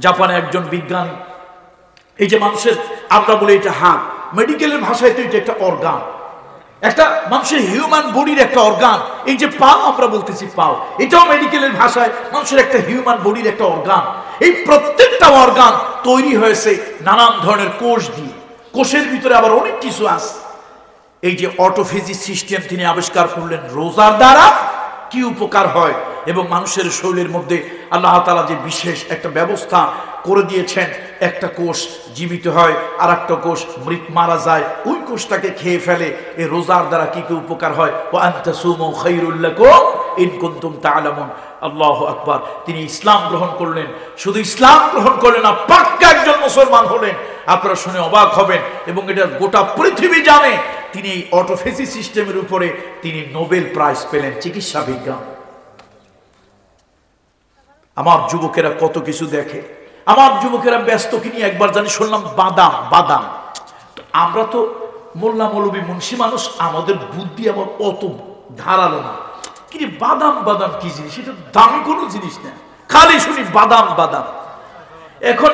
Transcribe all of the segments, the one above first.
জাপানে একজন বিজ্ঞানী, এই যে মানুষের আমরা বলি এটা হাত, মেডিকেলের ভাষায় তো এটা একটা অর্গান, একটা মানুষের হিউম্যান বডির একটা অর্গান। এই যে পা আমরা বলতেছি পাও, এটাও মেডিকেলের ভাষায় মানুষের একটা হিউম্যান বডির একটা অর্গান। এই প্রত্যেকটা অর্গান তৈরি হয়েছে নানান ধরনের কোষ দিয়ে, কোষের ভিতরে আবার অনেক কিছু আছে। এই যে অটোফেজি সিস্টেম তিনি আবিষ্কার করলেন, রোজার দ্বারা কি উপকার হয় এবং মানুষের শরীরের মধ্যে আল্লাহ তাআলা যে বিশেষ একটা ব্যবস্থা করে দিয়েছেন, একটা কোষ জীবিত হয় আর একটা কোষ মারা যায়, ওই কোষটাকে খেয়ে ফেলে। এই রোজার দ্বারা কি কি উপকার হয়, ওয়া আনতাসুমু খায়রুল লাকুম ইন কুনতুম তা'লামুন। আল্লাহু আকবার। তিনি ইসলাম গ্রহণ করলেন, শুধু ইসলাম গ্রহণ করলেন না, পাক্কা একজন মুসলমান হলেন। আপনারা শুনে অবাক হবেন এবং এটা গোটা পৃথিবী জানে। তিনি এই অটোফেজি সিস্টেমের উপরে তিনি নোবেল প্রাইজ পেলেন, চিকিৎসা বিজ্ঞান। আমার যুবকেরা কত কিছু দেখে, আমার যুবকেরা ব্যস্ত কিনি। একবার জানি শুনলাম বাদাম, বাদাম। আমরা তো মোল্লা মৌলবী মুন্সি মানুষ, আমাদের বুদ্ধি আবার অত ধারালো না। কিন্তু বাদাম, বাদাম কি জিনিস? এটা দামি কোনো জিনিস না, খালি শুনি বাদাম বাদাম। এখন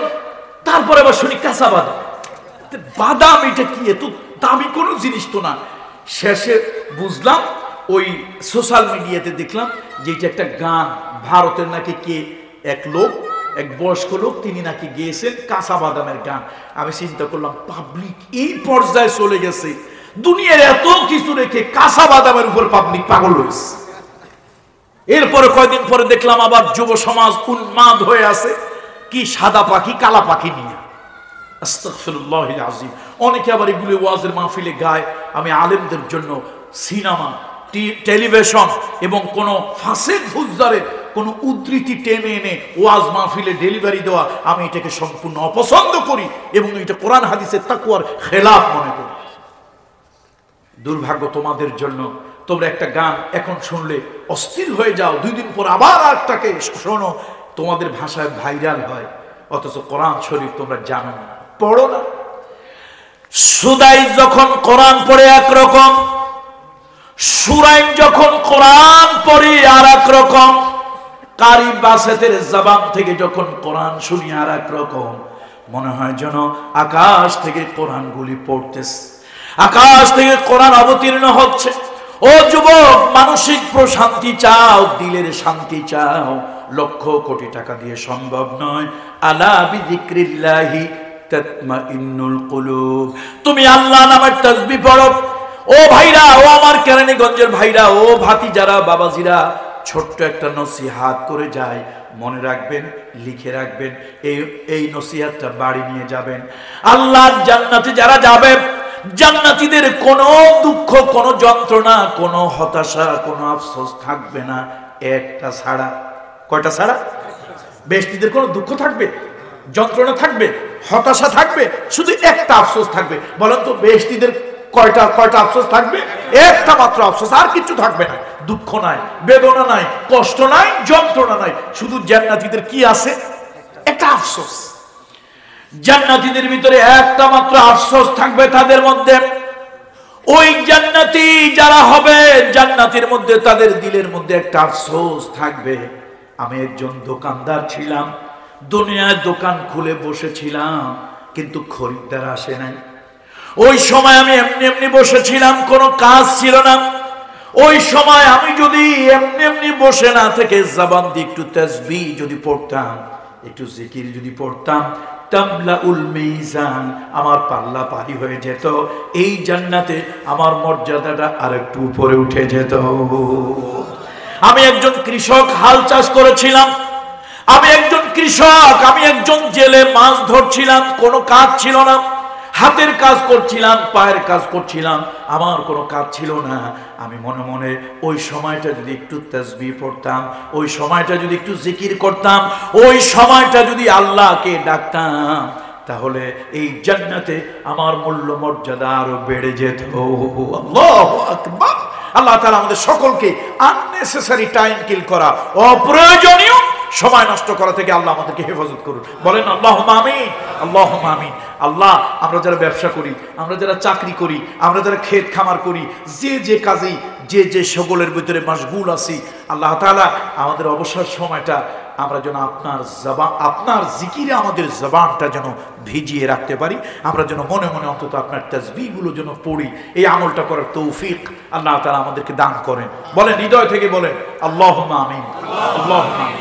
তারপরে আবার শুনি কাঁচা বাদাম। বাদাম এটা কি? এত দামি কোনো জিনিস তো না। শেষে বুঝলাম, ওই সোশ্যাল মিডিয়াতে দেখলাম যে এটা একটা গান, ভারতের নাকি কে এক লোক, এক বয়স্ক লোক, তিনি নাকি গেয়েছেন কাঁচা বাদামের গান। আমি চিন্তা করলাম, পাবলিক এই পর্যায়ে চলে গেছে, দুনিয়ার এত কিছু রেখে কাঁচা বাদামের উপর পাবলিক পাগল হয়েছে। এরপরে কয়দিন পরে দেখলাম আবার যুব সমাজ উন্মাদ হয়ে আছে কি সাদা পাখি কালা পাখি নিয়ে। আস্তাগফিরুল্লাহিল আযীম। অনেকে আবার এগুলো ওয়াজের মাহফিলে গায়। আমি আলেমদের জন্য সিনেমা, টেলিভিশন এবং কোন ফাসিক ফুজ্জারের কোন উদ্ধৃতি টেনে এনে ওয়াজ মাহফিলে ডেলিভারি দেওয়া, আমি এটাকে সম্পূর্ণ অপছন্দ করি এবং এটা কোরআন হাদিসের তাকওয়ার খেলাফ মনে করি। দুর্ভাগ্য তোমাদের জন্য, তোমরা একটা গান এখন শুনলে অস্থির হয়ে যাও, 2 দিন পর আবার একটাকে শোনো, তোমাদের ভাষায় ভাইরাল হয়, অথচ কোরআন শরীফ তোমরা জানো না, পড়ো না। সুদাই যখন কোরআন পড়ে একরকম, সুরাইম যখন কোরআন পড়ে আর এক রকম, কারি বাসেতের জবান থেকে যখন কোরআন শুনি আর এক রকম। মনে হয় যেন আকাশ থেকে কোরআনগুলি পড়তেছে, আকাশ থেকে কোরআন অবতীর্ণ হচ্ছে। ও যুবক, মানসিক প্রশান্তি চাও, দিলের শান্তি চাও, লক্ষ কোটি টাকা দিয়ে সম্ভব নয়। আলা বিযিক্রিল্লাহি তাতমাইন্নুল কুলুব। তুমি আল্লাহ নামের তাসবিহ পড়ো। ও ভাইরা, ও আমার কেরানীগঞ্জের ভাইরা, ও ভাতিজারা, বাবাজিরা, ছোট্ট একটা নসিহাত করে যায়, মনে রাখবেন, লিখে রাখবেন, এই নসিহাতটা বাড়ি নিয়ে যাবেন। আল্লাহর জান্নাতে যারা যাবে, জান্নাতীদের কোনো দুঃখ, কোনো যন্ত্রণা, কোনো হতাশা, কোনো আফসোস থাকবে না, একটা ছাড়া। কয়টা ছাড়া? বেহেশতীদের কোনো দুঃখ থাকবে, যন্ত্রণা থাকবে, হতাশা থাকবে, শুধু একটা আফসোস থাকবে। বলেন তো বেহেশতীদের কয়টা আফসোস থাকবে? একটা মাত্র আফসোস, আর কিছু থাকবে না। দুঃখ নাই, বেদনা নাই, কষ্ট নাই, যন্ত্রণা নাই। শুধু জান্নাতীদের কি আছে? একটা আফসোস। জান্নাতীদের ভিতরে একটা মাত্র আফসোস থাকবে তাদের মধ্যে। ওই জান্নাতি যারা হবে, জান্নাতের মধ্যে তাদের দিলের মধ্যে একটা আফসোস থাকবে। আমি একজন দোকানদার ছিলাম, দুনিয়ায় দোকান খুলে বসেছিলাম, কিন্তু খরিদ্দার আসে নাই। ওই সময় আমি এমনি এমনি বসেছিলাম, কোনো কাজ ছিল না। ওই সময় আমি যদি এমনি এমনি বসে না থেকে জবান দিয়ে একটু তাসবিহ যদি পড়তাম, একটু জিকির যদি পড়তাম, তামলাউল মিজান, আমার পাল্লা পারি হয়ে যেত। এই জান্নাতে আমার মর্যাদাটা আরেকটু উপরে উঠে যেত। আমি একজন কৃষক, হাল চাষ করেছিলাম। আমি একজন কৃষক, আমি একজন জেলে মাছ ধরছিলাম, কোনো কাজ ছিল না। হাতের কাজ করছিলাম, পায়ের কাজ করছিলাম, আমার কোনো কাজ ছিল না। আমি মনে মনে ওই সময়টা যদি একটু তাসবিহ পড়তাম, ওই সময়টা যদি একটু জিকির করতাম, ওই সময়টা যদি আল্লাহকে ডাকতাম, তাহলে এই জান্নাতে আমার মূল্য মর্যাদা আরো বেড়ে যেত। আল্লাহু আকবার। আল্লাহ তাআলা আমাদের সকলকে আননেসেসারি টাইম কিল করা, অপ্রয়োজনীয় সময় নষ্ট করা থেকে আল্লাহ আমাদেরকে হেফাজত করুন। বলেন আল্লাহুম্মা আমিন, আল্লাহুম্মা আমিন। আল্লাহ, আমরা যারা ব্যবসা করি, আমরা যারা চাকরি করি, আমরা যারা ক্ষেত খামার করি, যে কাজেই যে সকলের ভিতরে মাশগুল আছি, আল্লাহ তাআলা আমাদের অবসর সময়টা আমরা যেন আপনার জিকিরে আমাদের জবানটা যেন ভিজিয়ে রাখতে পারি, আমরা যেন মনে মনে অন্তত আপনার তাসবিহগুলো যেন পড়ি। এই আমলটা করার তৌফিক আল্লাহ তাআলা আমাদেরকে দান করেন। বলেন, হৃদয় থেকে বলেন আল্লাহুম্মা আমিন, আল্লাহুম্মা আমিন।